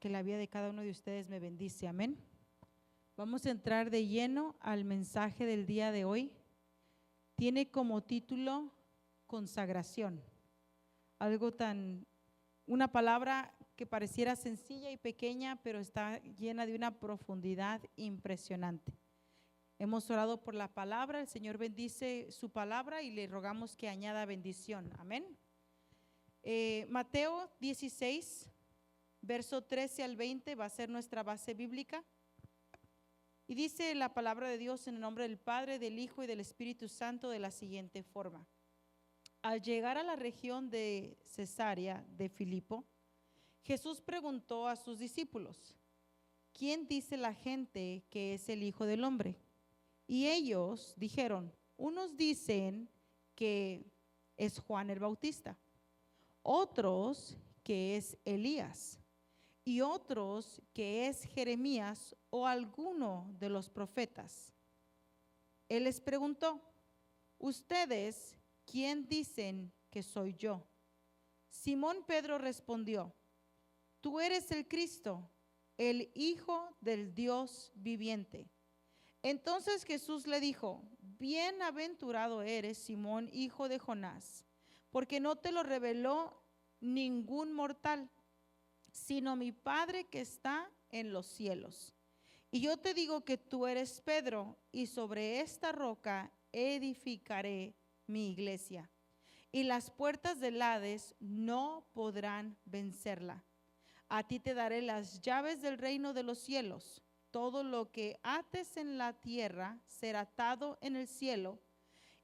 que la vida de cada uno de ustedes me bendice. Amén. Vamos a entrar de lleno al mensaje del día de hoy. Tiene como título consagración. Una palabra que pareciera sencilla y pequeña, pero está llena de una profundidad impresionante. Hemos orado por la palabra, el Señor bendice su palabra y le rogamos que añada bendición. Amén. Mateo 16, verso 13 al 20 va a ser nuestra base bíblica. Y dice la palabra de Dios en el nombre del Padre, del Hijo y del Espíritu Santo de la siguiente forma. Al llegar a la región de Cesarea de Filipo, Jesús preguntó a sus discípulos: ¿quién dice la gente que es el Hijo del Hombre? Y ellos dijeron: unos dicen que es Juan el Bautista, otros que es Elías, y otros que es Jeremías o alguno de los profetas. Él les preguntó: ¿ustedes quién dicen que soy yo? Simón Pedro respondió: tú eres el Cristo, el Hijo del Dios viviente. Entonces Jesús le dijo: bienaventurado eres, Simón, hijo de Jonás, porque no te lo reveló ningún mortal, sino mi Padre que está en los cielos. Y yo te digo que tú eres Pedro, y sobre esta roca edificaré mi iglesia, y las puertas del Hades no podrán vencerla. A ti te daré las llaves del reino de los cielos. Todo lo que ates en la tierra será atado en el cielo,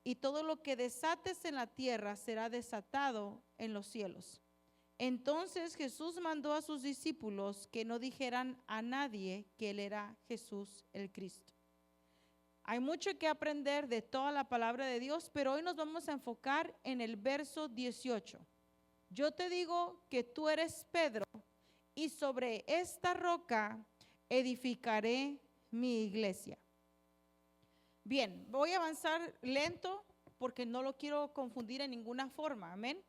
y todo lo que desates en la tierra será desatado en los cielos. Entonces Jesús mandó a sus discípulos que no dijeran a nadie que él era Jesús el Cristo. Hay mucho que aprender de toda la palabra de Dios, pero hoy nos vamos a enfocar en el verso 18. Yo te digo que tú eres Pedro, y sobre esta roca edificaré mi iglesia. Bien, voy a avanzar lento porque no lo quiero confundir en ninguna forma. Amén.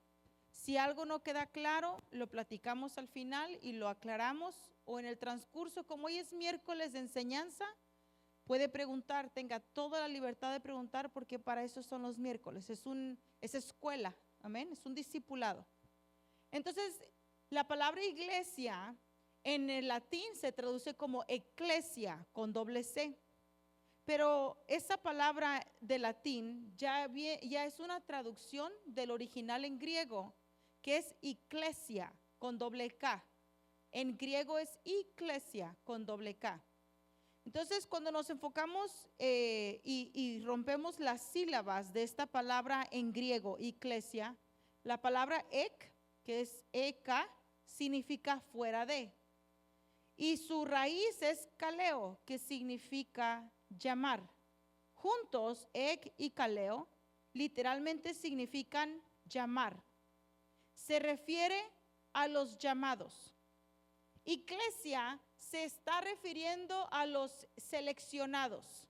Si algo no queda claro, lo platicamos al final y lo aclaramos, o en el transcurso, como hoy es miércoles de enseñanza, puede preguntar, tenga toda la libertad de preguntar, porque para eso son los miércoles, es escuela, amén, es un discipulado. Entonces, la palabra iglesia en el latín se traduce como eclesia con doble C, pero esa palabra de latín ya es una traducción del original en griego, que es eclesia con doble K. En griego es eclesia con doble K. Entonces, cuando nos enfocamos y rompemos las sílabas de esta palabra en griego, eclesia, la palabra ek, que es eka, significa fuera de. Y su raíz es kaleo, que significa llamar. Juntos, ek y kaleo, literalmente significan llamar. Se refiere a los llamados. Iglesia se está refiriendo a los seleccionados.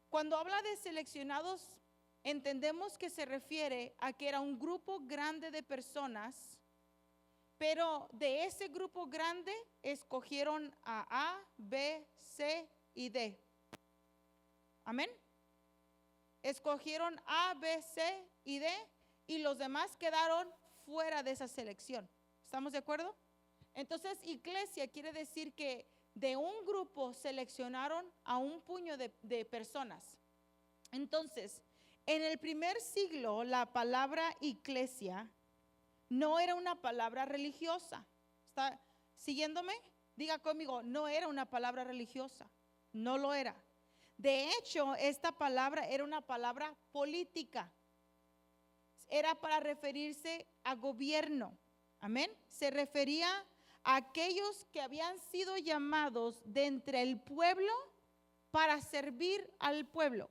Cuando habla de seleccionados, entendemos que se refiere a que era un grupo grande de personas, pero de ese grupo grande escogieron a A, B, C y D. Amén. Escogieron A, B, C y D, y los demás quedaron fuera de esa selección. ¿Estamos de acuerdo? Entonces, iglesia quiere decir que de un grupo seleccionaron a un puño de personas. Entonces, en el primer siglo, la palabra iglesia no era una palabra religiosa. ¿Está siguiéndome? Diga conmigo, no era una palabra religiosa. No lo era. De hecho, esta palabra era una palabra política. Era para referirse a gobierno. Amén. Se refería a aquellos que habían sido llamados de entre el pueblo para servir al pueblo.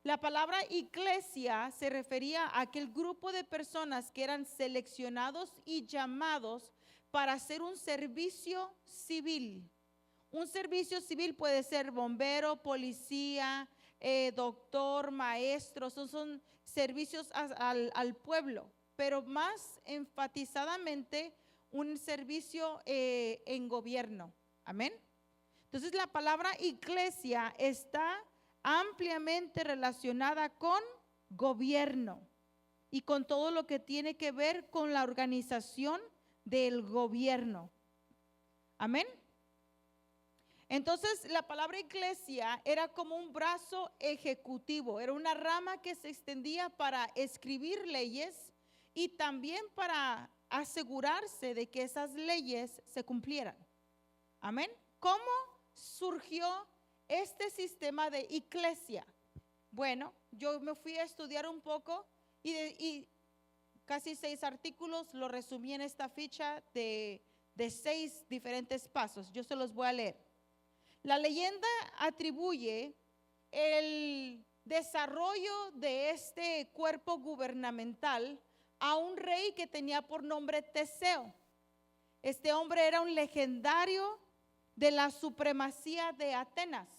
La palabra iglesia se refería a aquel grupo de personas que eran seleccionados y llamados para hacer un servicio civil. Un servicio civil puede ser bombero, policía, doctor, maestro, son servicios al pueblo, pero más enfatizadamente un servicio en gobierno. Amén. Entonces la palabra iglesia está ampliamente relacionada con gobierno y con todo lo que tiene que ver con la organización del gobierno. Amén. Entonces la palabra iglesia era como un brazo ejecutivo, era una rama que se extendía para escribir leyes y también para asegurarse de que esas leyes se cumplieran. Amén. ¿Cómo surgió este sistema de iglesia? Bueno, yo me fui a estudiar un poco y casi 6 artículos lo resumí en esta ficha de 6 diferentes pasos. Yo se los voy a leer. La leyenda atribuye el desarrollo de este cuerpo gubernamental a un rey que tenía por nombre Teseo. Este hombre era un legendario de la supremacía de Atenas.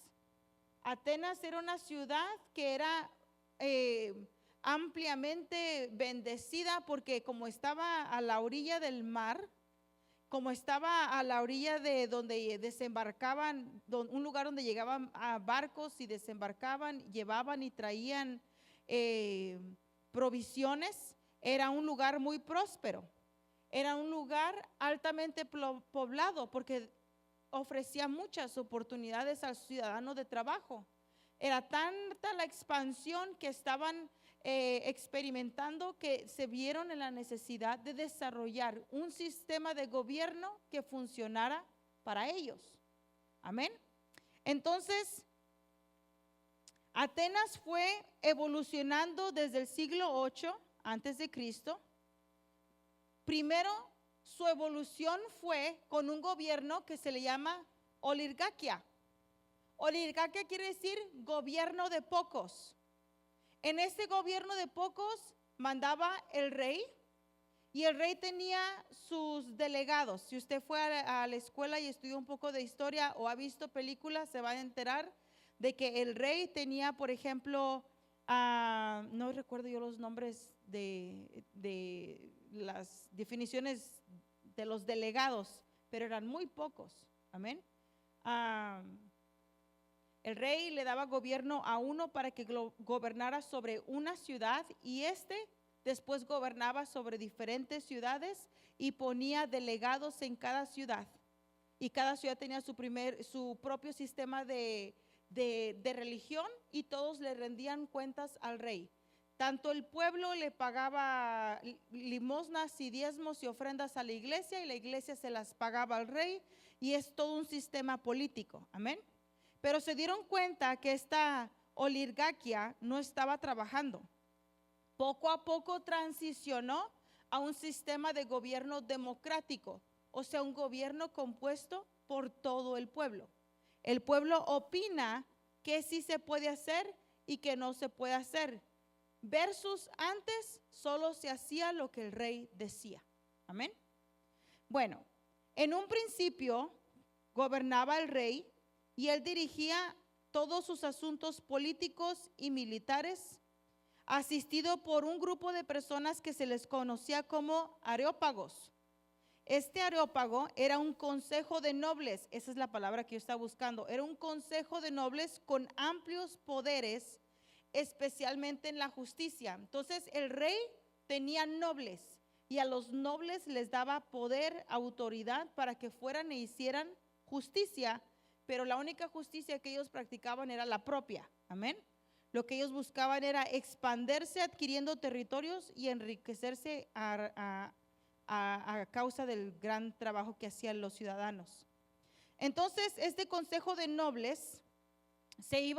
Atenas era una ciudad que era ampliamente bendecida porque como estaba a la orilla del mar, como estaba a la orilla de donde desembarcaban, un lugar donde llegaban a barcos y desembarcaban, llevaban y traían provisiones, era un lugar muy próspero. Era un lugar altamente poblado porque ofrecía muchas oportunidades al ciudadano de trabajo. Era tanta la expansión que estaban experimentando que se vieron en la necesidad de desarrollar un sistema de gobierno que funcionara para ellos. Amén. Entonces, Atenas fue evolucionando desde el siglo 8 antes de Cristo. Primero, su evolución fue con un gobierno que se le llama oligarquía. Oligarquía quiere decir gobierno de pocos. En este gobierno de pocos mandaba el rey y el rey tenía sus delegados. Si usted fue a la escuela y estudió un poco de historia o ha visto películas, se va a enterar de que el rey tenía, por ejemplo, no recuerdo yo los nombres de las definiciones de los delegados, pero eran muy pocos. Amén. El rey le daba gobierno a uno para que gobernara sobre una ciudad y después gobernaba sobre diferentes ciudades y ponía delegados en cada ciudad. Y cada ciudad tenía su propio sistema de religión y todos le rendían cuentas al rey. Tanto el pueblo le pagaba limosnas y diezmos y ofrendas a la iglesia y la iglesia se las pagaba al rey y es todo un sistema político. Amén. Pero se dieron cuenta que esta oligarquía no estaba trabajando. Poco a poco transicionó a un sistema de gobierno democrático, o sea, un gobierno compuesto por todo el pueblo. El pueblo opina que sí se puede hacer y que no se puede hacer. Versus antes solo se hacía lo que el rey decía. Amén. Bueno, en un principio gobernaba el rey y él dirigía todos sus asuntos políticos y militares, asistido por un grupo de personas que se les conocía como areópagos. Este areópago era un consejo de nobles, esa es la palabra que yo estaba buscando, era un consejo de nobles con amplios poderes, especialmente en la justicia. Entonces el rey tenía nobles y a los nobles les daba poder, autoridad para que fueran e hicieran justicia, pero la única justicia que ellos practicaban era la propia. Amén. Lo que ellos buscaban era expandirse adquiriendo territorios y enriquecerse a causa del gran trabajo que hacían los ciudadanos. Entonces este consejo de nobles se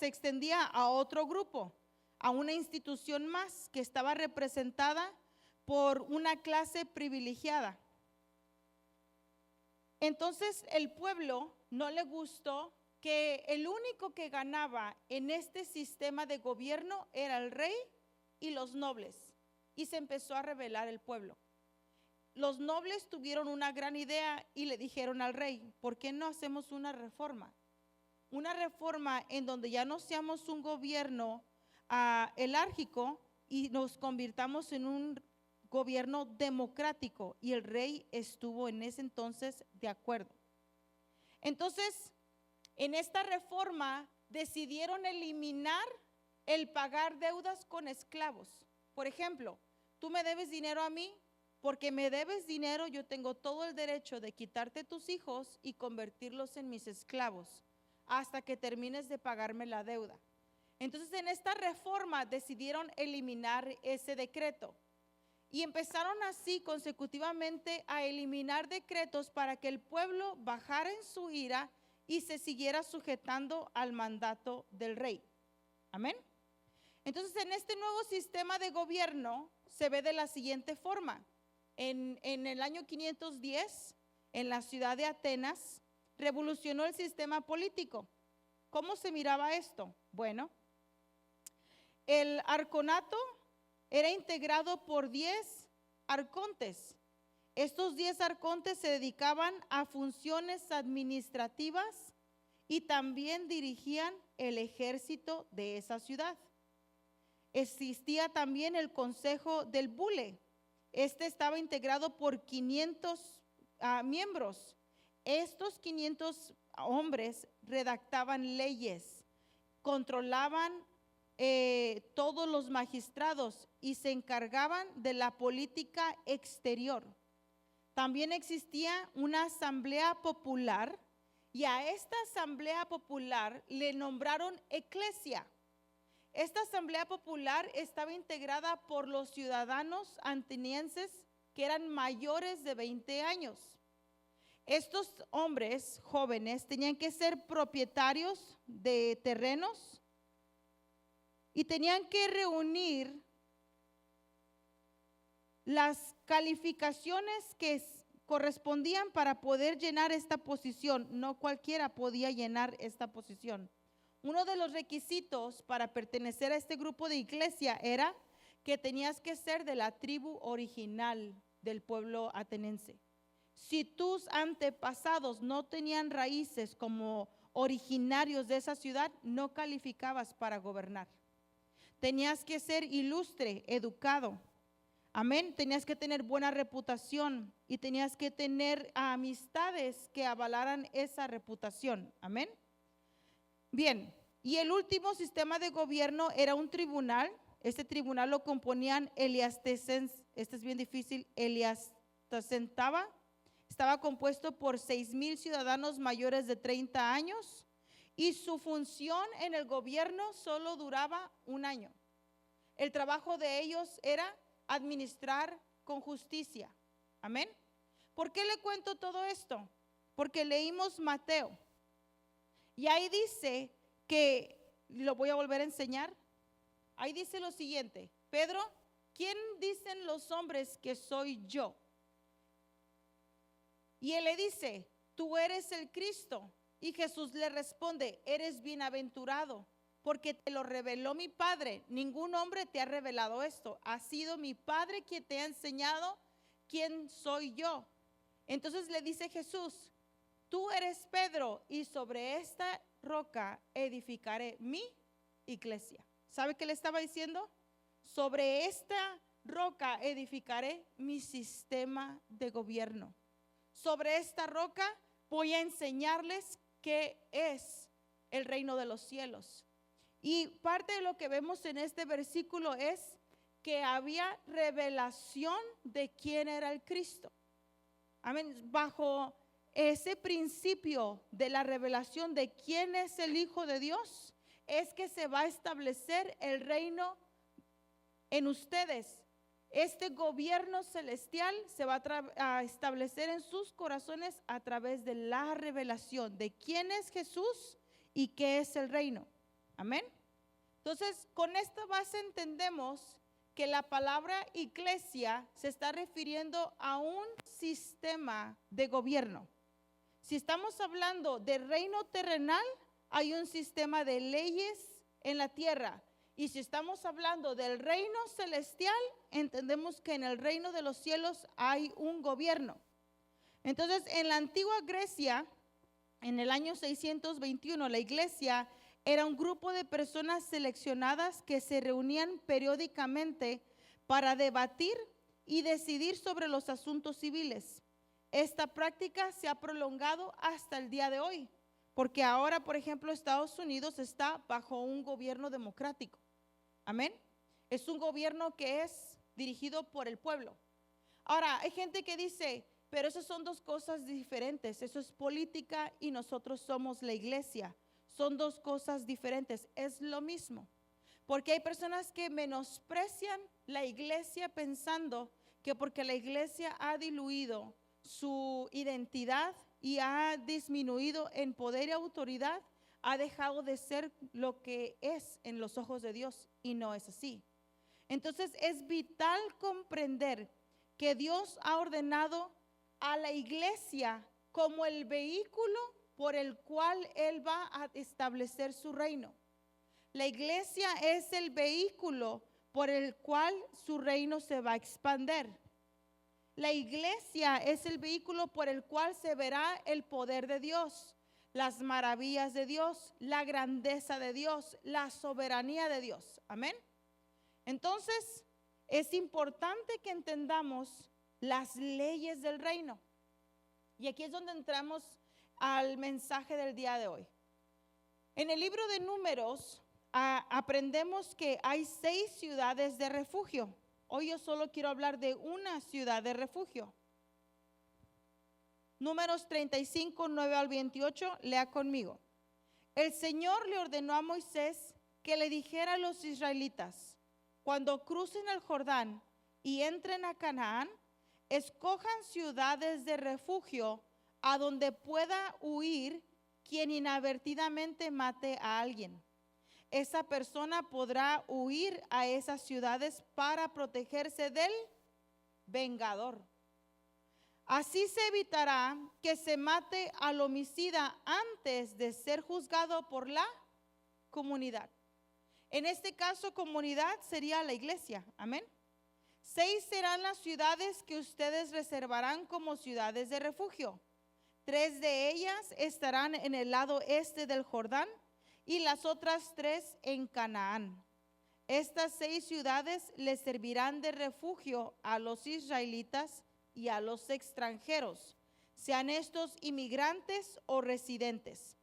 extendía a otro grupo, a una institución más que estaba representada por una clase privilegiada. Entonces el pueblo no le gustó que el único que ganaba en este sistema de gobierno era el rey y los nobles, y se empezó a rebelar el pueblo. Los nobles tuvieron una gran idea y le dijeron al rey: ¿por qué no hacemos una reforma? Una reforma en donde ya no seamos un gobierno elárquico y nos convirtamos en un gobierno democrático y el rey estuvo en ese entonces de acuerdo. Entonces, en esta reforma decidieron eliminar el pagar deudas con esclavos. Por ejemplo, tú me debes dinero a mí, porque me debes dinero, yo tengo todo el derecho de quitarte tus hijos y convertirlos en mis esclavos hasta que termines de pagarme la deuda. Entonces, en esta reforma decidieron eliminar ese decreto y empezaron así consecutivamente a eliminar decretos para que el pueblo bajara en su ira y se siguiera sujetando al mandato del rey. Amén. Entonces, en este nuevo sistema de gobierno se ve de la siguiente forma. En el año 510, en la ciudad de Atenas, revolucionó el sistema político. ¿Cómo se miraba esto? Bueno, el arconato era integrado por 10 arcontes. Estos 10 arcontes se dedicaban a funciones administrativas y también dirigían el ejército de esa ciudad. Existía también el consejo del bule. Este estaba integrado por 500 miembros. Estos 500 hombres redactaban leyes, controlaban todos los magistrados y se encargaban de la política exterior. También existía una asamblea popular y a esta asamblea popular le nombraron eclesia. Esta asamblea popular estaba integrada por los ciudadanos atenienses que eran mayores de 20 años. Estos hombres jóvenes tenían que ser propietarios de terrenos y tenían que reunir las calificaciones que correspondían para poder llenar esta posición. No cualquiera podía llenar esta posición. Uno de los requisitos para pertenecer a este grupo de iglesia era que tenías que ser de la tribu original del pueblo ateniense. Si tus antepasados no tenían raíces como originarios de esa ciudad, no calificabas para gobernar. Tenías que ser ilustre, educado. Amén. Tenías que tener buena reputación y tenías que tener amistades que avalaran esa reputación. Amén. Bien, y el último sistema de gobierno era un tribunal. Este tribunal lo componían Eliastesen, este es bien difícil, Eliastacentaba. Estaba compuesto por 6,000 ciudadanos mayores de 30 años y su función en el gobierno solo duraba un año. El trabajo de ellos era administrar con justicia. Amén. ¿Por qué le cuento todo esto? Porque leímos Mateo. Y ahí dice que, lo voy a volver a enseñar, ahí dice lo siguiente: Pedro, ¿quién dicen los hombres que soy yo? Y él le dice, tú eres el Cristo. Y Jesús le responde, eres bienaventurado, porque te lo reveló mi Padre. Ningún hombre te ha revelado esto. Ha sido mi Padre quien te ha enseñado quién soy yo. Entonces le dice Jesús, tú eres Pedro y sobre esta roca edificaré mi iglesia. ¿Sabe qué le estaba diciendo? Sobre esta roca edificaré mi sistema de gobierno. Sobre esta roca voy a enseñarles qué es el reino de los cielos. Y parte de lo que vemos en este versículo es que había revelación de quién era el Cristo. Amén. Bajo ese principio de la revelación de quién es el Hijo de Dios, es que se va a establecer el reino en ustedes. Este gobierno celestial se va a establecer en sus corazones a través de la revelación de quién es Jesús y qué es el reino. Amén. Entonces, con esta base entendemos que la palabra iglesia se está refiriendo a un sistema de gobierno. Si estamos hablando de reino terrenal, hay un sistema de leyes en la tierra. Y si estamos hablando del reino celestial, entendemos que en el reino de los cielos hay un gobierno. Entonces, en la antigua Grecia, en el año 621, la iglesia era un grupo de personas seleccionadas que se reunían periódicamente para debatir y decidir sobre los asuntos civiles. Esta práctica se ha prolongado hasta el día de hoy, porque ahora, por ejemplo, Estados Unidos está bajo un gobierno democrático. Amén. Es un gobierno que es dirigido por el pueblo. Ahora, hay gente que dice, pero esas son dos cosas diferentes. Eso es política y nosotros somos la iglesia. Son dos cosas diferentes. Es lo mismo. Porque hay personas que menosprecian la iglesia pensando que porque la iglesia ha diluido su identidad y ha disminuido en poder y autoridad, ha dejado de ser lo que es en los ojos de Dios, y no es así. Entonces es vital comprender que Dios ha ordenado a la iglesia como el vehículo por el cual Él va a establecer su reino. La iglesia es el vehículo por el cual su reino se va a expandir. La iglesia es el vehículo por el cual se verá el poder de Dios, las maravillas de Dios, la grandeza de Dios, la soberanía de Dios. Amén. Entonces, es importante que entendamos las leyes del reino. Y aquí es donde entramos al mensaje del día de hoy. En el libro de Números aprendemos que hay 6 ciudades de refugio. Hoy yo solo quiero hablar de una ciudad de refugio. Números 35, 9 al 28, lea conmigo. El Señor le ordenó a Moisés que le dijera a los israelitas: cuando crucen el Jordán y entren a Canaán, escojan ciudades de refugio a donde pueda huir quien inadvertidamente mate a alguien. Esa persona podrá huir a esas ciudades para protegerse del vengador. Así se evitará que se mate al homicida antes de ser juzgado por la comunidad. En este caso, comunidad sería la iglesia. Amén. 6 serán las ciudades que ustedes reservarán como ciudades de refugio. 3 de ellas estarán en el lado este del Jordán y las otras 3 en Canaán. Estas 6 ciudades les servirán de refugio a los israelitas y a los extranjeros, sean estos inmigrantes o residentes.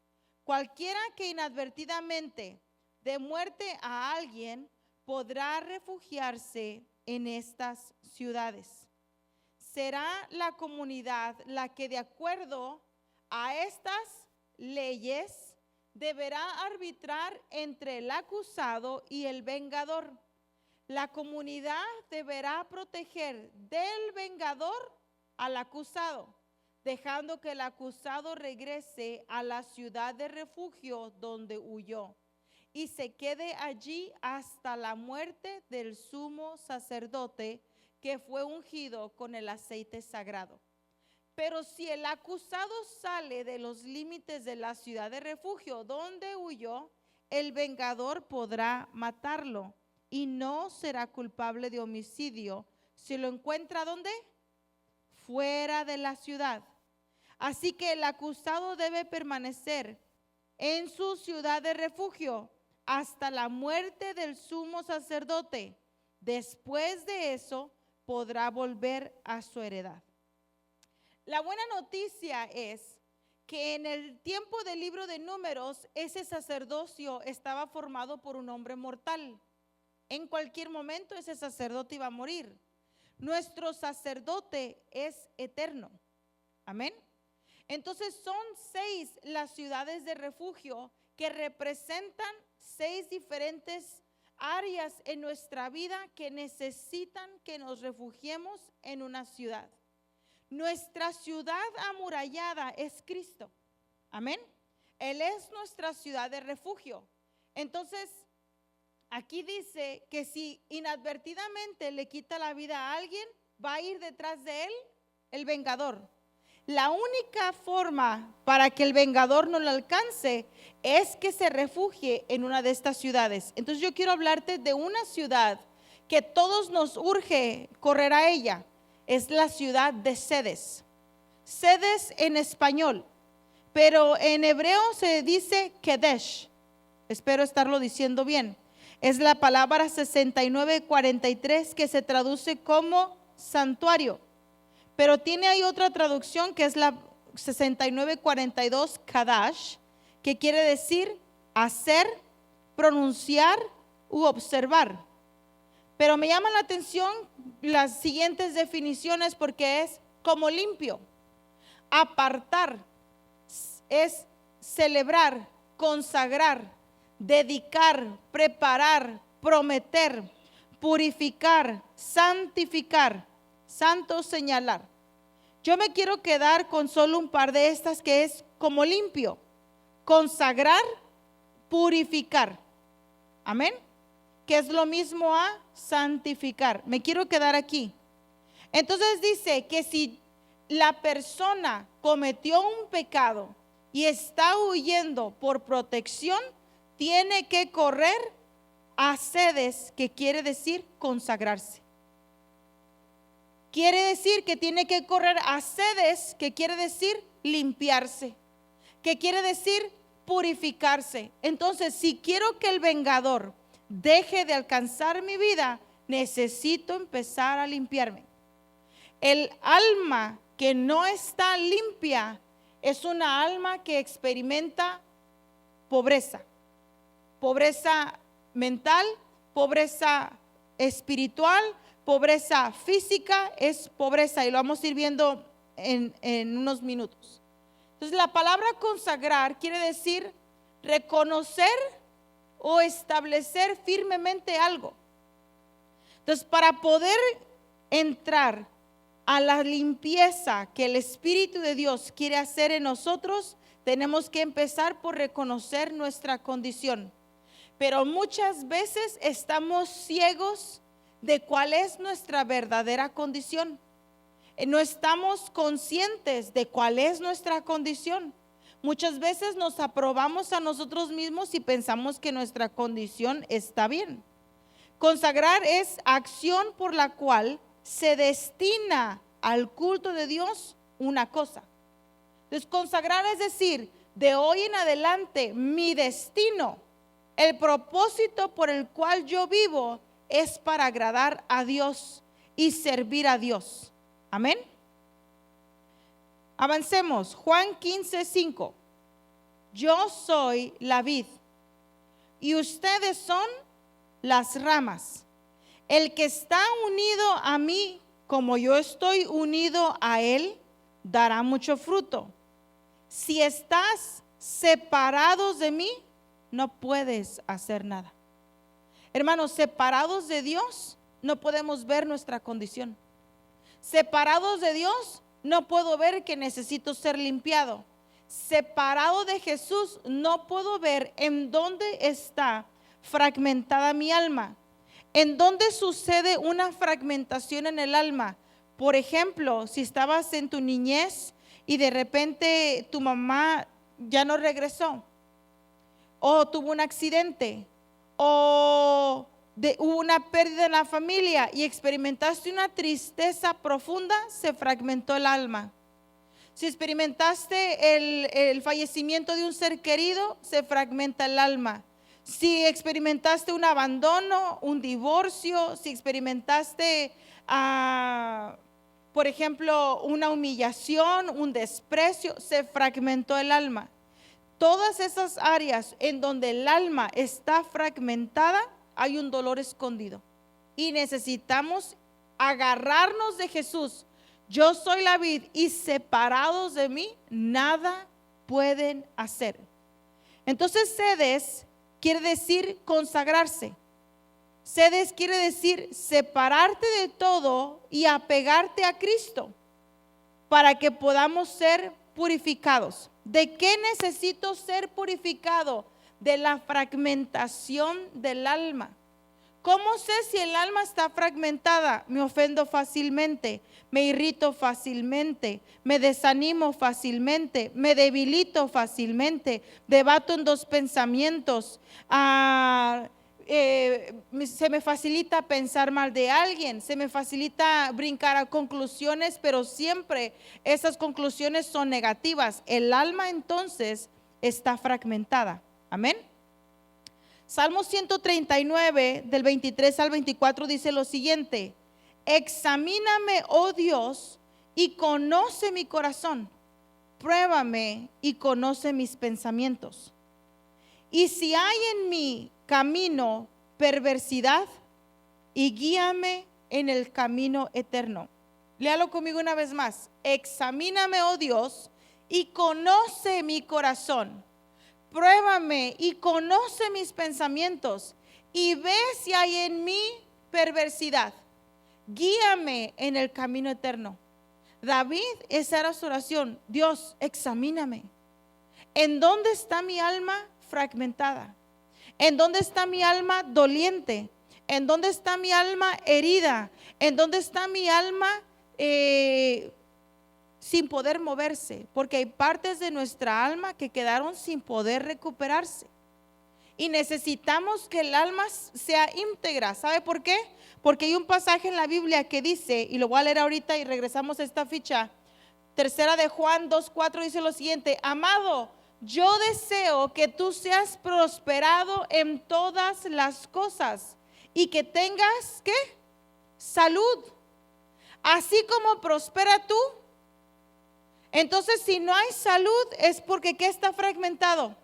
Cualquiera que inadvertidamente dé muerte a alguien podrá refugiarse en estas ciudades. Será la comunidad la que, de acuerdo a estas leyes, deberá arbitrar entre el acusado y el vengador. La comunidad deberá proteger del vengador al acusado, dejando que el acusado regrese a la ciudad de refugio donde huyó y se quede allí hasta la muerte del sumo sacerdote que fue ungido con el aceite sagrado. Pero si el acusado sale de los límites de la ciudad de refugio donde huyó, el vengador podrá matarlo y no será culpable de homicidio si lo encuentra ¿dónde? Fuera de la ciudad. Así que el acusado debe permanecer en su ciudad de refugio hasta la muerte del sumo sacerdote. Después de eso podrá volver a su heredad. La buena noticia es que en el tiempo del libro de Números, ese sacerdocio estaba formado por un hombre mortal. En cualquier momento ese sacerdote iba a morir. Nuestro sacerdote es eterno. Amén. Entonces son 6 las ciudades de refugio que representan 6 diferentes áreas en nuestra vida que necesitan que nos refugiemos en una ciudad. Nuestra ciudad amurallada es Cristo. Amén. Él es nuestra ciudad de refugio. Entonces, aquí dice que si inadvertidamente le quita la vida a alguien, va a ir detrás de él el vengador. La única forma para que el vengador no lo alcance es que se refugie en una de estas ciudades. Entonces yo quiero hablarte de una ciudad que todos nos urge correr a ella. Es la ciudad de Cedes. Cedes en español, pero en hebreo se dice Kedesh. Espero estarlo diciendo bien. Es la palabra 6943 que se traduce como santuario. Pero tiene ahí otra traducción que es la 6942 Kadash, que quiere decir hacer, pronunciar u observar. Pero me llama la atención las siguientes definiciones porque es como limpio, apartar, es celebrar, consagrar, dedicar, preparar, prometer, purificar, santificar, santo, señalar. Yo me quiero quedar con solo un par de estas que es como limpio, consagrar, purificar. Amén. Que es lo mismo a santificar. Me quiero quedar aquí. Entonces dice que si la persona cometió un pecado y está huyendo por protección, tiene que correr a sedes, que quiere decir consagrarse. Quiere decir que tiene que correr a sedes, que quiere decir limpiarse, que quiere decir purificarse. Entonces, si quiero que el vengador deje de alcanzar mi vida, necesito empezar a limpiarme. El alma que no está limpia es una alma que experimenta pobreza, pobreza mental, pobreza espiritual, pobreza física, es pobreza, y lo vamos a ir viendo en unos minutos. Entonces, la palabra consagrar quiere decir reconocer o establecer firmemente algo. Entonces, para poder entrar a la limpieza que el Espíritu de Dios quiere hacer en nosotros, tenemos que empezar por reconocer nuestra condición. Pero muchas veces estamos ciegos de cuál es nuestra verdadera condición. No estamos conscientes de cuál es nuestra condición. Muchas veces nos aprobamos a nosotros mismos y pensamos que nuestra condición está bien. Consagrar es acción por la cual se destina al culto de Dios una cosa. Entonces, consagrar es decir, de hoy en adelante mi destino, el propósito por el cual yo vivo es para agradar a Dios y servir a Dios. Amén. Avancemos. Juan 15:5. Yo soy la vid y ustedes son las ramas. El que está unido a mí, como yo estoy unido a él, dará mucho fruto. Si estás separados de mí, no puedes hacer nada. Hermanos, separados de Dios, no podemos ver nuestra condición. Separados de Dios, no puedo ver que necesito ser limpiado. Separado de Jesús, no puedo ver en dónde está fragmentada mi alma. ¿En dónde sucede una fragmentación en el alma? Por ejemplo, si estabas en tu niñez y de repente tu mamá ya no regresó, o tuvo un accidente, o hubo una pérdida en la familia y experimentaste una tristeza profunda, se fragmentó el alma. Si experimentaste el fallecimiento de un ser querido, se fragmenta el alma. Si experimentaste un abandono, un divorcio, si experimentaste, por ejemplo, una humillación, un desprecio, se fragmentó el alma. Todas esas áreas en donde el alma está fragmentada, hay un dolor escondido. Y necesitamos agarrarnos de Jesús. Yo soy la vid y separados de mí, nada pueden hacer. Entonces, sedes quiere decir consagrarse. Sedes quiere decir separarte de todo y apegarte a Cristo para que podamos ser purificados. ¿De qué necesito ser purificado? De la fragmentación del alma. ¿Cómo sé si el alma está fragmentada? Me ofendo fácilmente, me irrito fácilmente, me desanimo fácilmente, me debilito fácilmente, debato en dos pensamientos, se me facilita pensar mal de alguien, se me facilita brincar a conclusiones, pero siempre esas conclusiones son negativas. El alma entonces está fragmentada. Amén. Salmo 139 del 23 al 24 dice lo siguiente: examíname, oh Dios, y conoce mi corazón. Pruébame y conoce mis pensamientos. Y si hay en mi camino perversidad, y guíame en el camino eterno. Léalo conmigo una vez más. Examíname, oh Dios, y conoce mi corazón. Pruébame y conoce mis pensamientos, y ve si hay en mí perversidad. Guíame en el camino eterno. David, esa era su oración. Dios, examíname. ¿En dónde está mi alma fragmentada? ¿En dónde está mi alma doliente? ¿En dónde está mi alma herida? ¿En dónde está mi alma sin poder moverse? Porque hay partes de nuestra alma que quedaron sin poder recuperarse. Y necesitamos que el alma sea íntegra. ¿Sabe por qué? Porque hay un pasaje en la Biblia que dice, y lo voy a leer ahorita y regresamos a esta ficha. Tercera de Juan 2:4 dice lo siguiente: amado, yo deseo que tú seas prosperado en todas las cosas y que tengas, ¿qué? Salud, así como prospera tú. Entonces, si no hay salud, es porque ¿qué está fragmentado?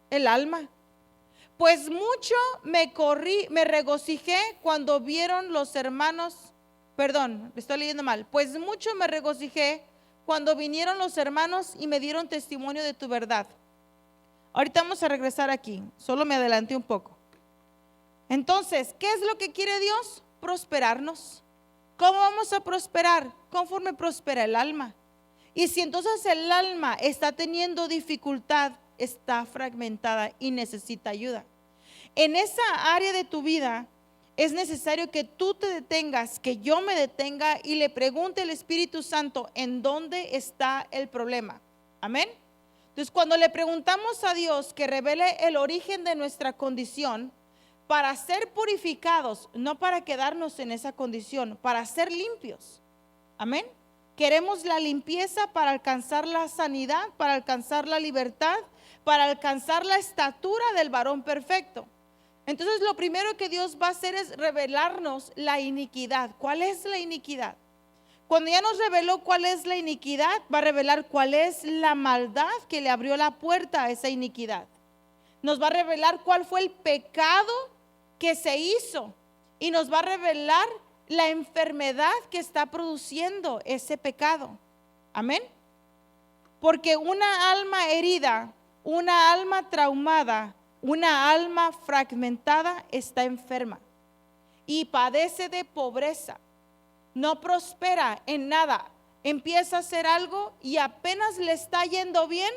El alma. Pues mucho me regocijé cuando vieron los hermanos, perdón, estoy leyendo mal. Pues mucho me regocijé cuando vinieron los hermanos y me dieron testimonio de tu verdad. Ahorita vamos a regresar aquí, solo me adelanté un poco. Entonces, ¿qué es lo que quiere Dios? Prosperarnos. ¿Cómo vamos a prosperar? Conforme prospera el alma. Y si entonces el alma está teniendo dificultad, está fragmentada y necesita ayuda. En esa área de tu vida es necesario que tú te detengas, que yo me detenga y le pregunte al Espíritu Santo en dónde está el problema. Amén. Entonces, cuando le preguntamos a Dios que revele el origen de nuestra condición, para ser purificados, no para quedarnos en esa condición, para ser limpios. Amén. Queremos la limpieza para alcanzar la sanidad, para alcanzar la libertad, para alcanzar la estatura del varón perfecto. Entonces, lo primero que Dios va a hacer es revelarnos la iniquidad. ¿Cuál es la iniquidad? Cuando ya nos reveló cuál es la iniquidad, va a revelar cuál es la maldad que le abrió la puerta a esa iniquidad. Nos va a revelar cuál fue el pecado que se hizo y nos va a revelar la enfermedad que está produciendo ese pecado. Amén. Porque una alma herida, una alma traumada, una alma fragmentada está enferma y padece de pobreza. No prospera en nada. Empieza a hacer algo y apenas le está yendo bien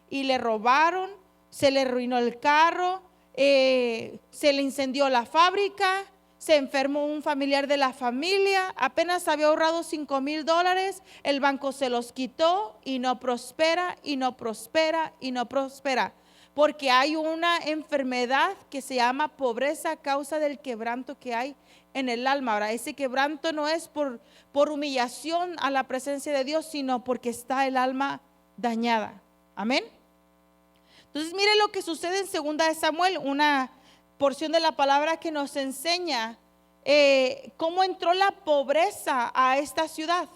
y le robaron, se le arruinó el carro, se le incendió la fábrica, se enfermó un familiar de la familia, apenas había ahorrado $5,000, el banco se los quitó y no prospera y no prospera y no prospera. Porque hay una enfermedad que se llama pobreza a causa del quebranto que hay en el alma. Ahora, ese quebranto no es por humillación a la presencia de Dios, sino porque está el alma dañada. Amén. Entonces, mire lo que sucede en 2 de Samuel, una porción de la palabra que nos enseña cómo entró la pobreza a esta ciudad.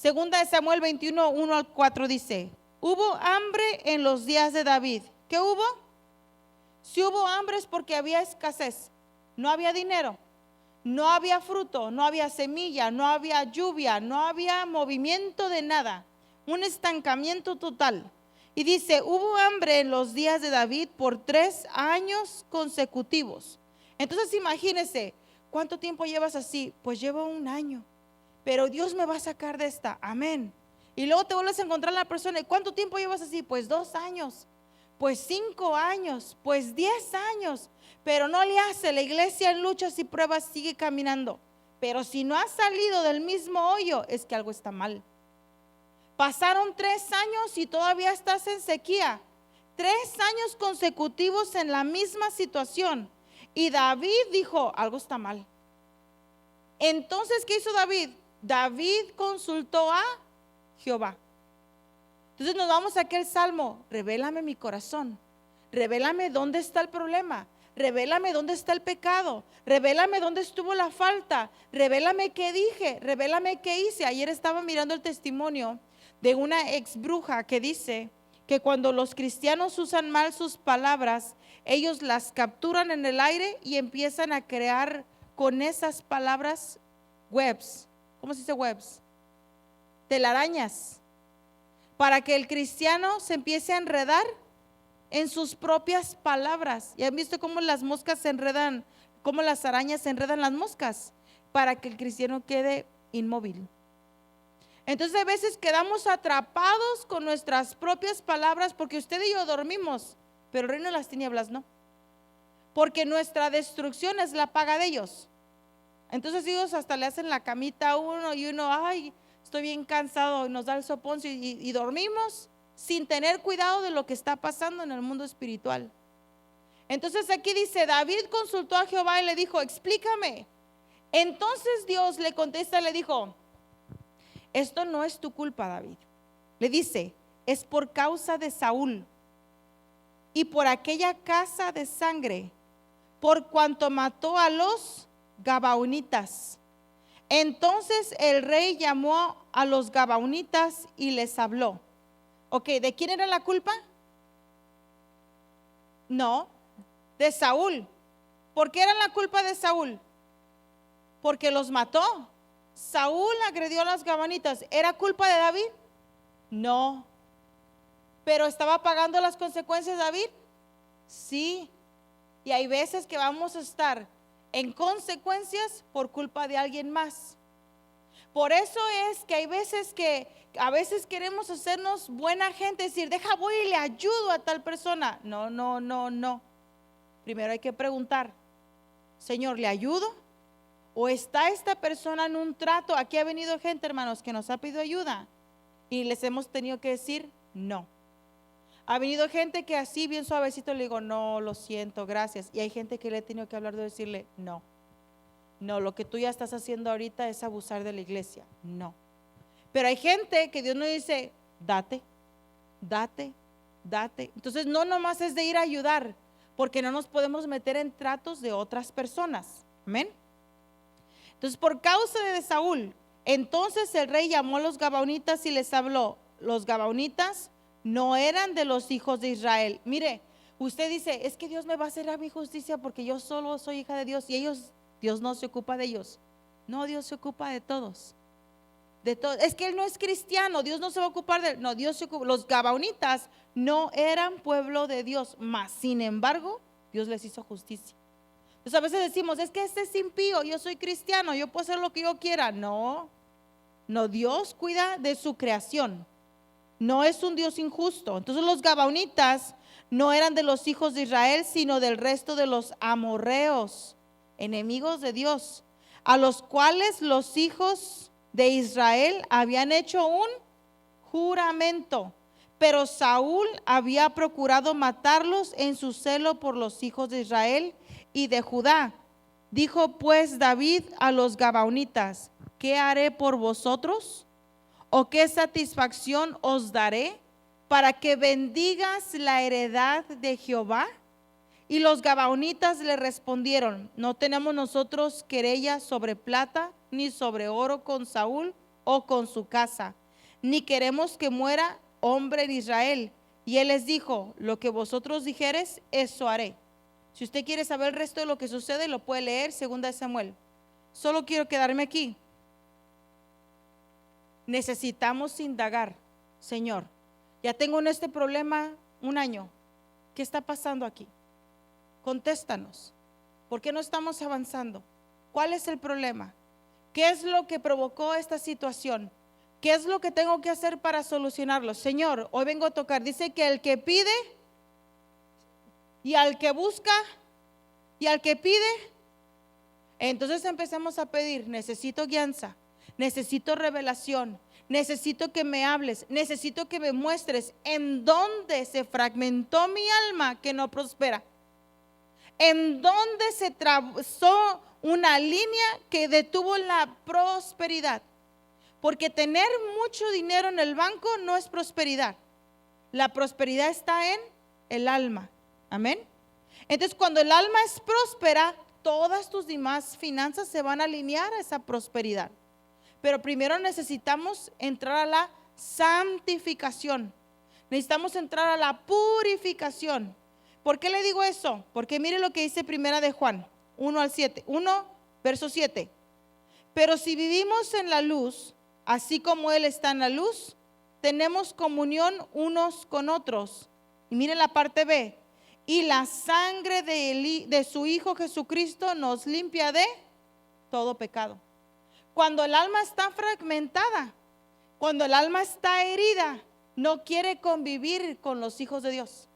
2 de Samuel 21, 1 al 4 dice: hubo hambre en los días de David. ¿Qué hubo? Si hubo hambre es porque había escasez. No había dinero, no había fruto, no había semilla, no había lluvia, no había movimiento de nada. Un estancamiento total. Y dice, hubo hambre en los días de David por 3 años consecutivos. Entonces imagínese, ¿cuánto tiempo llevas así? Pues llevo 1 año, pero Dios me va a sacar de esta. Amén. Y luego te vuelves a encontrar a la persona. ¿Y cuánto tiempo llevas así? Pues 2 años, pues 5 años, pues 10 años. Pero no le hace, la iglesia en luchas y pruebas sigue caminando. Pero si no has salido del mismo hoyo, es que algo está mal. Pasaron 3 años y todavía estás en sequía. 3 años consecutivos en la misma situación. Y David dijo, algo está mal. Entonces, ¿qué hizo David? David consultó a Jehová. Entonces nos vamos a aquel salmo: revélame mi corazón, revélame dónde está el problema, revélame dónde está el pecado, revélame dónde estuvo la falta, revélame qué dije, revélame qué hice. Ayer estaba mirando el testimonio de una ex bruja que dice que cuando los cristianos usan mal sus palabras, ellos las capturan en el aire y empiezan a crear con esas palabras webs. ¿Cómo se dice webs? Telarañas, para que el cristiano se empiece a enredar en sus propias palabras. ¿Y han visto cómo las moscas se enredan, cómo las arañas se enredan las moscas? Para que el cristiano quede inmóvil. Entonces a veces quedamos atrapados con nuestras propias palabras, porque usted y yo dormimos, pero el reino de las tinieblas no, porque nuestra destrucción es la paga de ellos. Entonces ellos hasta le hacen la camita a uno y uno, ay, estoy bien cansado, y nos da el soponcio y dormimos sin tener cuidado de lo que está pasando en el mundo espiritual. Entonces aquí dice, David consultó a Jehová y le dijo, explícame. Entonces Dios le contesta, le dijo, esto no es tu culpa, David. Le dice, es por causa de Saúl y por aquella casa de sangre, por cuanto mató a los Gabaonitas. Entonces el rey llamó a los Gabaonitas y les habló. Ok, ¿de quién era la culpa? No, de Saúl. ¿Por qué era la culpa de Saúl? Porque los mató. Saúl agredió a los Gabaonitas. ¿Era culpa de David? No. ¿Pero estaba pagando las consecuencias David? Sí. Y hay veces que vamos a estar en consecuencias por culpa de alguien más. Por eso es que hay veces que a veces queremos hacernos buena gente, decir, deja voy y le ayudo a tal persona. No. Primero hay que preguntar, Señor, ¿le ayudo? ¿O está esta persona en un trato? Aquí ha venido gente, hermanos, que nos ha pedido ayuda y les hemos tenido que decir no. Ha venido gente que así bien suavecito le digo, no, lo siento, gracias. Y hay gente que le he tenido que hablar de decirle, no, lo que tú ya estás haciendo ahorita es abusar de la iglesia, no. Pero hay gente que Dios nos dice, date. Entonces no nomás es de ir a ayudar, porque no nos podemos meter en tratos de otras personas. Amén. Entonces por causa de Saúl, entonces el rey llamó a los Gabaonitas y les habló. Los Gabaonitas no eran de los hijos de Israel. Mire, usted dice, es que Dios me va a hacer a mi justicia porque yo solo soy hija de Dios y ellos, Dios no se ocupa de ellos. No, Dios se ocupa de todos. Es que él no es cristiano, Dios no se va a ocupar de él. No, Dios se ocupa. Los Gabaonitas no eran pueblo de Dios, mas sin embargo, Dios les hizo justicia. Entonces a veces decimos, es que este es impío, yo soy cristiano, yo puedo hacer lo que yo quiera. No, Dios cuida de su creación. No es un Dios injusto. Entonces los Gabaonitas no eran de los hijos de Israel, sino del resto de los amorreos, enemigos de Dios, a los cuales los hijos de Israel habían hecho un juramento, pero Saúl había procurado matarlos en su celo por los hijos de Israel y de Judá. Dijo pues David a los Gabaonitas, ¿qué haré por vosotros? ¿O qué satisfacción os daré para que bendigas la heredad de Jehová? Y los Gabaonitas le respondieron, no tenemos nosotros querella sobre plata ni sobre oro con Saúl o con su casa, ni queremos que muera hombre en Israel. Y él les dijo, lo que vosotros dijeres, eso haré. Si usted quiere saber el resto de lo que sucede, lo puede leer, 2 Samuel. Solo quiero quedarme aquí. Necesitamos indagar, Señor, ya tengo en este problema un año, ¿qué está pasando aquí? Contéstanos, ¿por qué no estamos avanzando? ¿Cuál es el problema? ¿Qué es lo que provocó esta situación? ¿Qué es lo que tengo que hacer para solucionarlo? Señor, hoy vengo a tocar, dice que el que pide y al que busca y al que pide, entonces empecemos a pedir, necesito guianza. Necesito revelación, necesito que me hables, necesito que me muestres en dónde se fragmentó mi alma que no prospera, en dónde se trazó una línea que detuvo la prosperidad, porque tener mucho dinero en el banco no es prosperidad, la prosperidad está en el alma, amén. Entonces, cuando el alma es próspera, todas tus demás finanzas se van a alinear a esa prosperidad. Pero primero necesitamos entrar a la santificación. Necesitamos entrar a la purificación. ¿Por qué le digo eso? Porque mire lo que dice Primera de Juan 1, verso 7. Pero si vivimos en la luz, así como Él está en la luz, tenemos comunión unos con otros. Y mire la parte B. Y la sangre de su Hijo Jesucristo nos limpia de todo pecado. Cuando el alma está fragmentada, cuando el alma está herida, no quiere convivir con los hijos de Dios.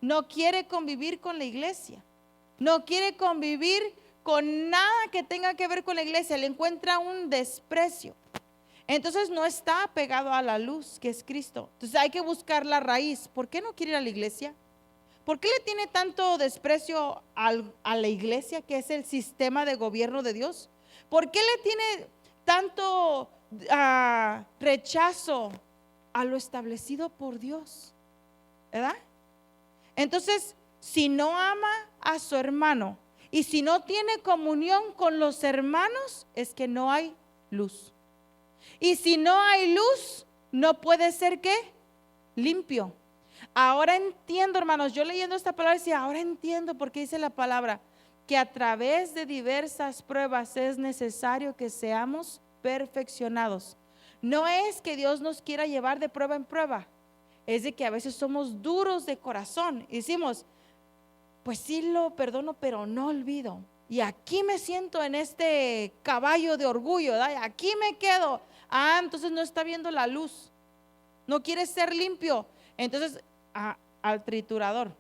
No quiere convivir con la iglesia. No quiere convivir con nada que tenga que ver con la iglesia. Le encuentra un desprecio. Entonces no está pegado a la luz que es Cristo. Entonces hay que buscar la raíz. ¿Por qué no quiere ir a la iglesia? ¿Por qué le tiene tanto desprecio a la iglesia, que es el sistema de gobierno de Dios? ¿Por qué le tiene tanto rechazo a lo establecido por Dios? ¿Verdad? Entonces, si no ama a su hermano y si no tiene comunión con los hermanos, es que no hay luz. Y si no hay luz, no puede ser ¿qué? Limpio. Ahora entiendo, hermanos, yo leyendo esta palabra decía, ahora entiendo por qué dice la palabra que a través de diversas pruebas es necesario que seamos perfeccionados. No es que Dios nos quiera llevar de prueba en prueba, es de que a veces somos duros de corazón y decimos, pues sí lo perdono, pero no olvido. Y aquí me siento en este caballo de orgullo, ¿verdad? Aquí me quedo. Entonces no está viendo la luz, no quiere ser limpio. Entonces al triturador,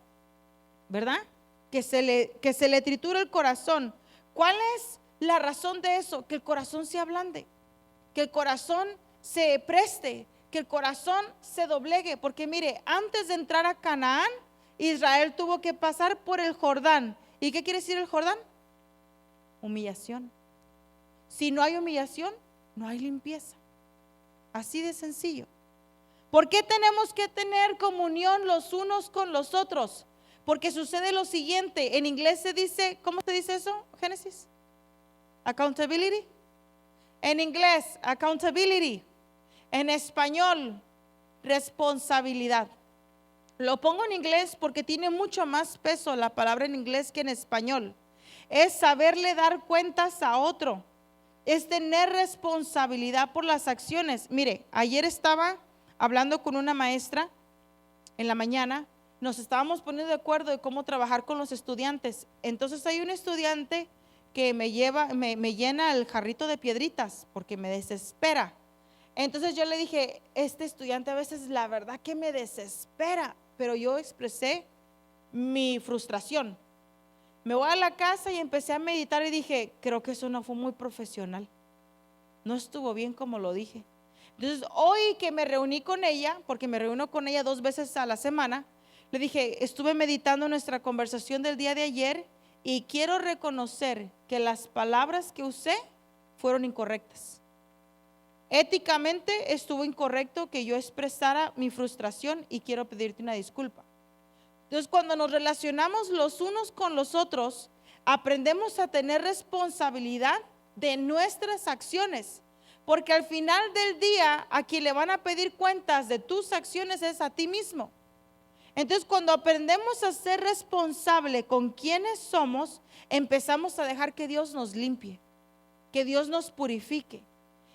¿verdad? Que se le tritura el corazón. ¿Cuál es la razón de eso? Que el corazón se ablande, que el corazón se preste, que el corazón se doblegue. Porque mire, antes de entrar a Canaán, Israel tuvo que pasar por el Jordán. ¿Y qué quiere decir el Jordán? Humillación. Si no hay humillación, no hay limpieza. Así de sencillo. ¿Por qué tenemos que tener comunión los unos con los otros? Porque sucede lo siguiente, en inglés se dice, ¿cómo se dice eso, Génesis? Accountability. En inglés, accountability. En español, responsabilidad. Lo pongo en inglés porque tiene mucho más peso la palabra en inglés que en español. Es saberle dar cuentas a otro. Es tener responsabilidad por las acciones. Mire, ayer estaba hablando con una maestra en la mañana, nos estábamos poniendo de acuerdo de cómo trabajar con los estudiantes. Entonces hay un estudiante que me llena el jarrito de piedritas porque me desespera. Entonces yo le dije, este estudiante a veces la verdad que me desespera, pero yo expresé mi frustración. Me voy a la casa y empecé a meditar y dije, creo que eso no fue muy profesional. No estuvo bien como lo dije. Entonces hoy que me reuní con ella, porque me reúno con ella 2 veces a la semana, le dije, estuve meditando nuestra conversación del día de ayer y quiero reconocer que las palabras que usé fueron incorrectas. Éticamente estuvo incorrecto que yo expresara mi frustración y quiero pedirte una disculpa. Entonces, cuando nos relacionamos los unos con los otros, aprendemos a tener responsabilidad de nuestras acciones. Porque al final del día, a quien le van a pedir cuentas de tus acciones es a ti mismo. Entonces, cuando aprendemos a ser responsable con quienes somos, empezamos a dejar que Dios nos limpie, que Dios nos purifique.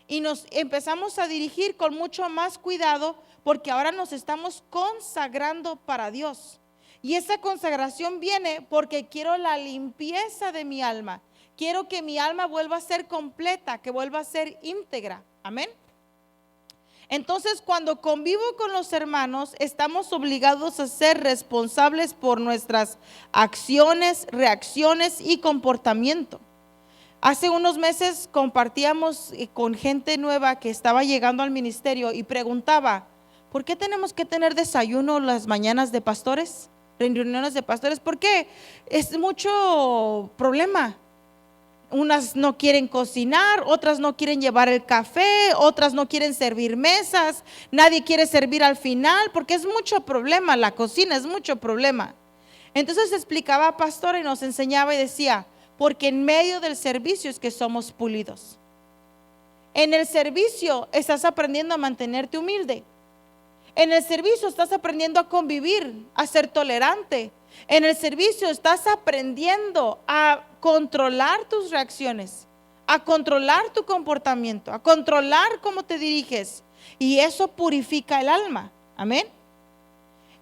Y nos empezamos a dirigir con mucho más cuidado porque ahora nos estamos consagrando para Dios. Y esa consagración viene porque quiero la limpieza de mi alma. Quiero que mi alma vuelva a ser completa, que vuelva a ser íntegra. Amén. Entonces, cuando convivo con los hermanos, estamos obligados a ser responsables por nuestras acciones, reacciones y comportamiento. Hace unos meses compartíamos con gente nueva que estaba llegando al ministerio y preguntaba, ¿por qué tenemos que tener desayuno las mañanas de pastores? Reuniones de pastores, ¿por qué? Es mucho problema. Unas no quieren cocinar, otras no quieren llevar el café, otras no quieren servir mesas, nadie quiere servir al final porque es mucho problema, la cocina es mucho problema. Entonces explicaba pastora y nos enseñaba y decía, porque en medio del servicio es que somos pulidos. En el servicio estás aprendiendo a mantenerte humilde. En el servicio estás aprendiendo a convivir, a ser tolerante. En el servicio estás aprendiendo a controlar tus reacciones, a controlar tu comportamiento, a controlar cómo te diriges. Y eso purifica el alma. Amén.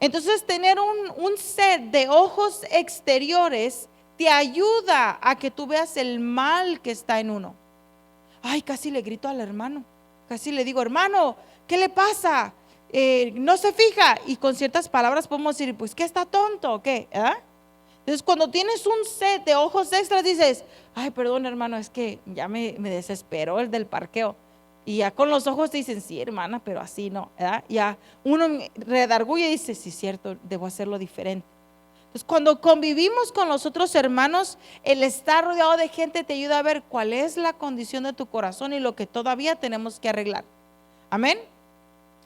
Entonces tener un set de ojos exteriores te ayuda a que tú veas el mal que está en uno. Ay, casi le grito al hermano, casi le digo, hermano, ¿qué le pasa? No se fija. Y con ciertas palabras podemos decir, pues, ¿qué está tonto o qué? Entonces cuando tienes un set de ojos extras dices, ay, perdón hermano, es que ya me desesperó el del parqueo. Y ya con los ojos te dicen, sí hermana, pero así no, ¿verdad? Ya uno redarguye y dice, sí cierto, debo hacerlo diferente. Entonces cuando convivimos con los otros hermanos, el estar rodeado de gente te ayuda a ver cuál es la condición de tu corazón y lo que todavía tenemos que arreglar. Amén.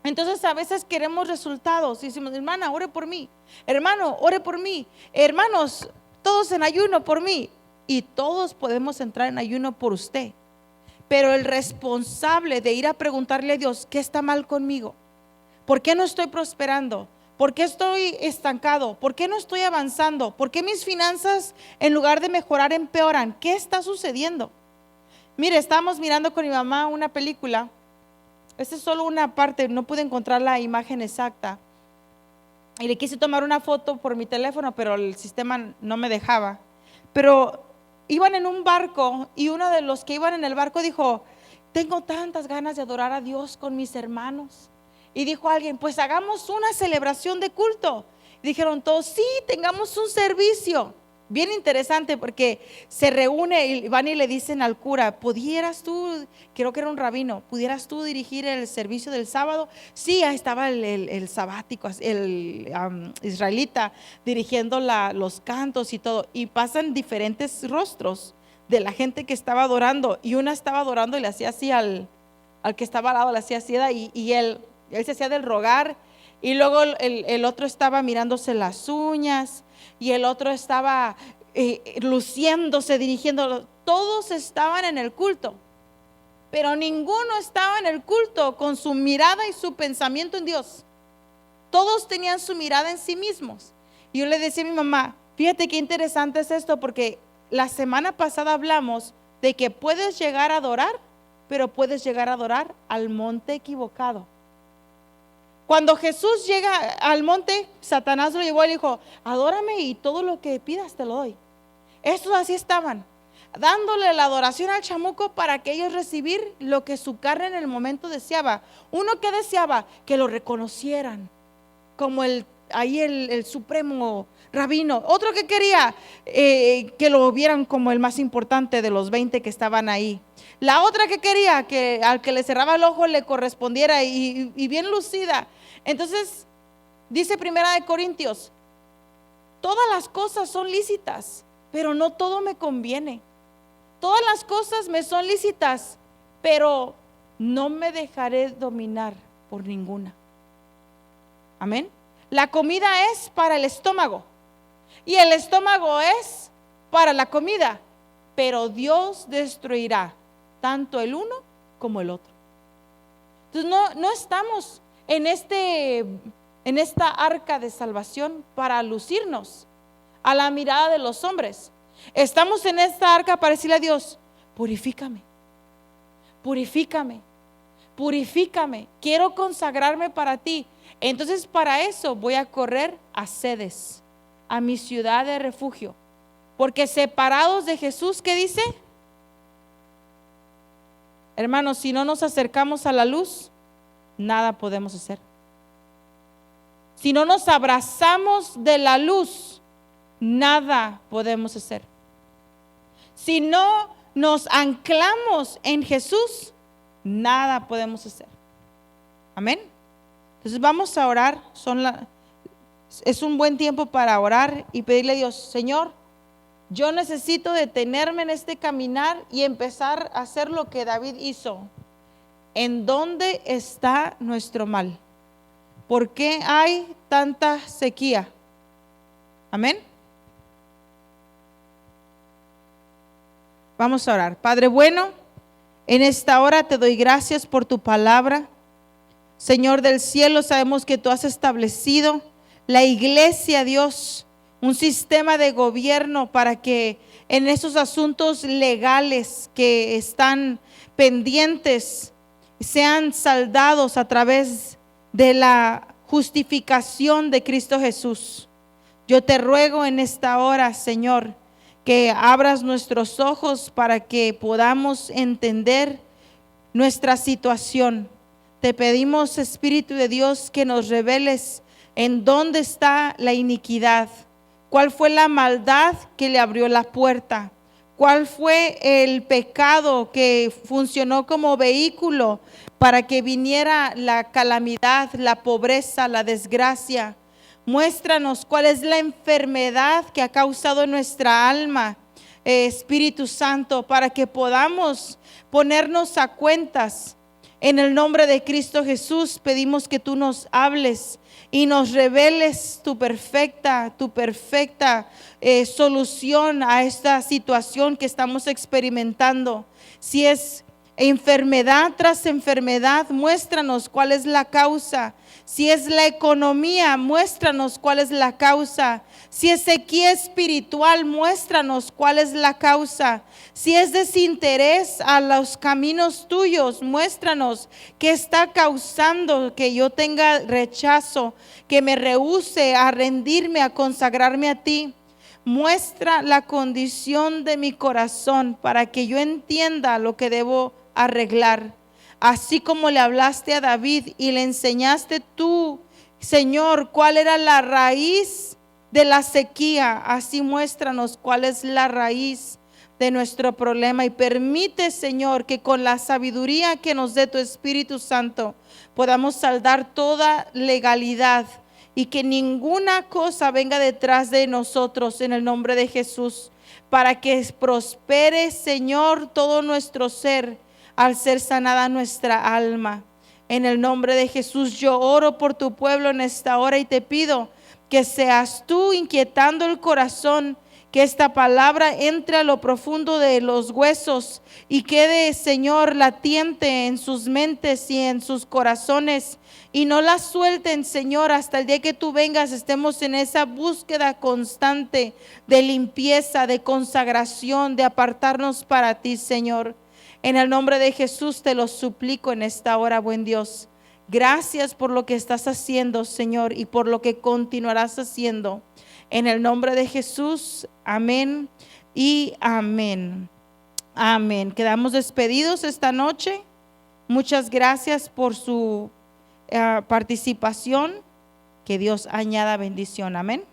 Entonces a veces queremos resultados y decimos, hermana, ore por mí, hermano, ore por mí, hermanos, todos en ayuno por mí. Y todos podemos entrar en ayuno por usted. Pero el responsable de ir a preguntarle a Dios, ¿qué está mal conmigo? ¿Por qué no estoy prosperando? ¿Por qué estoy estancado? ¿Por qué no estoy avanzando? ¿Por qué mis finanzas en lugar de mejorar empeoran? ¿Qué está sucediendo? Mire, estábamos mirando con mi mamá una película. Esta es solo una parte, no pude encontrar la imagen exacta. Y le quise tomar una foto por mi teléfono, pero el sistema no me dejaba. Pero iban en un barco y uno de los que iban en el barco dijo, tengo tantas ganas de adorar a Dios con mis hermanos. Y dijo alguien, pues hagamos una celebración de culto. Y dijeron todos, sí, tengamos un servicio. Bien interesante porque se reúne y van y le dicen al cura, ¿pudieras tú, creo que era un rabino, pudieras tú dirigir el servicio del sábado? Sí, ahí estaba el sabático, el israelita dirigiendo los cantos y todo. Y pasan diferentes rostros de la gente que estaba adorando. Y una estaba adorando y le hacía así al que estaba al lado, le hacía así y él se hacía del rogar. Y luego el otro estaba mirándose las uñas y el otro estaba luciéndose, dirigiendo. Todos estaban en el culto, pero ninguno estaba en el culto con su mirada y su pensamiento en Dios. Todos tenían su mirada en sí mismos. Y yo le decía a mi mamá, fíjate qué interesante es esto, porque la semana pasada hablamos de que puedes llegar a adorar, pero puedes llegar a adorar al monte equivocado. Cuando Jesús llega al monte, Satanás lo llevó y le dijo, adórame y todo lo que pidas te lo doy. Estos así estaban, dándole la adoración al chamuco para que ellos recibir lo que su carne en el momento deseaba. Uno que deseaba que lo reconocieran como el supremo rabino. Otro que quería que lo vieran como el más importante de los 20 que estaban ahí. La otra que quería que al que le cerraba el ojo le correspondiera y bien lucida. Entonces dice Primera de Corintios, todas las cosas son lícitas, pero no todo me conviene. Todas las cosas me son lícitas, pero no me dejaré dominar por ninguna. Amén. La comida es para el estómago y el estómago es para la comida, pero Dios destruirá tanto el uno como el otro. Entonces no estamos en esta arca de salvación para lucirnos a la mirada de los hombres. Estamos en esta arca para decirle a Dios, purifícame, purifícame, purifícame, quiero consagrarme para ti. Entonces para eso voy a correr a Cedes, a mi ciudad de refugio, porque separados de Jesús, ¿qué dice? Hermanos, si no nos acercamos a la luz, nada podemos hacer. Si no nos abrazamos de la luz, nada podemos hacer. Si no nos anclamos en Jesús, nada podemos hacer. Amén. Entonces vamos a orar. Es un buen tiempo para orar y pedirle a Dios, Señor, yo necesito detenerme en este caminar y empezar a hacer lo que David hizo. ¿En dónde está nuestro mal? ¿Por qué hay tanta sequía? Amén. Vamos a orar. Padre bueno, en esta hora te doy gracias por tu palabra. Señor del cielo, sabemos que tú has establecido la iglesia, Dios, un sistema de gobierno para que en esos asuntos legales que están pendientes sean saldados a través de la justificación de Cristo Jesús. Yo te ruego en esta hora, Señor, que abras nuestros ojos para que podamos entender nuestra situación. Te pedimos, Espíritu de Dios, que nos reveles en dónde está la iniquidad, cuál fue la maldad que le abrió la puerta, cuál fue el pecado que funcionó como vehículo para que viniera la calamidad, la pobreza, la desgracia. Muéstranos cuál es la enfermedad que ha causado nuestra alma, Espíritu Santo, para que podamos ponernos a cuentas. En el nombre de Cristo Jesús pedimos que tú nos hables y nos reveles tu perfecta solución a esta situación que estamos experimentando. Si es enfermedad tras enfermedad, muéstranos cuál es la causa. Si es la economía, muéstranos cuál es la causa. Si es sequía espiritual, muéstranos cuál es la causa. Si es desinterés a los caminos tuyos, muéstranos qué está causando que yo tenga rechazo, que me rehúse a rendirme, a consagrarme a ti. Muestra la condición de mi corazón para que yo entienda lo que debo arreglar. Así como le hablaste a David y le enseñaste tú, Señor, cuál era la raíz de la sequía, así muéstranos cuál es la raíz de nuestro problema y permite, Señor, que con la sabiduría que nos dé tu Espíritu Santo podamos saldar toda legalidad y que ninguna cosa venga detrás de nosotros en el nombre de Jesús, para que prospere, Señor, todo nuestro ser al ser sanada nuestra alma. En el nombre de Jesús yo oro por tu pueblo en esta hora y te pido que seas tú inquietando el corazón, que esta palabra entre a lo profundo de los huesos y quede, Señor, latiente en sus mentes y en sus corazones, y no la suelten, Señor, hasta el día que tú vengas. Estemos en esa búsqueda constante de limpieza, de consagración, de apartarnos para ti, Señor. En el nombre de Jesús te lo suplico en esta hora, buen Dios. Gracias por lo que estás haciendo, Señor, y por lo que continuarás haciendo. En el nombre de Jesús, amén y amén. Amén. Quedamos despedidos esta noche. Muchas gracias por su participación. Que Dios añada bendición. Amén.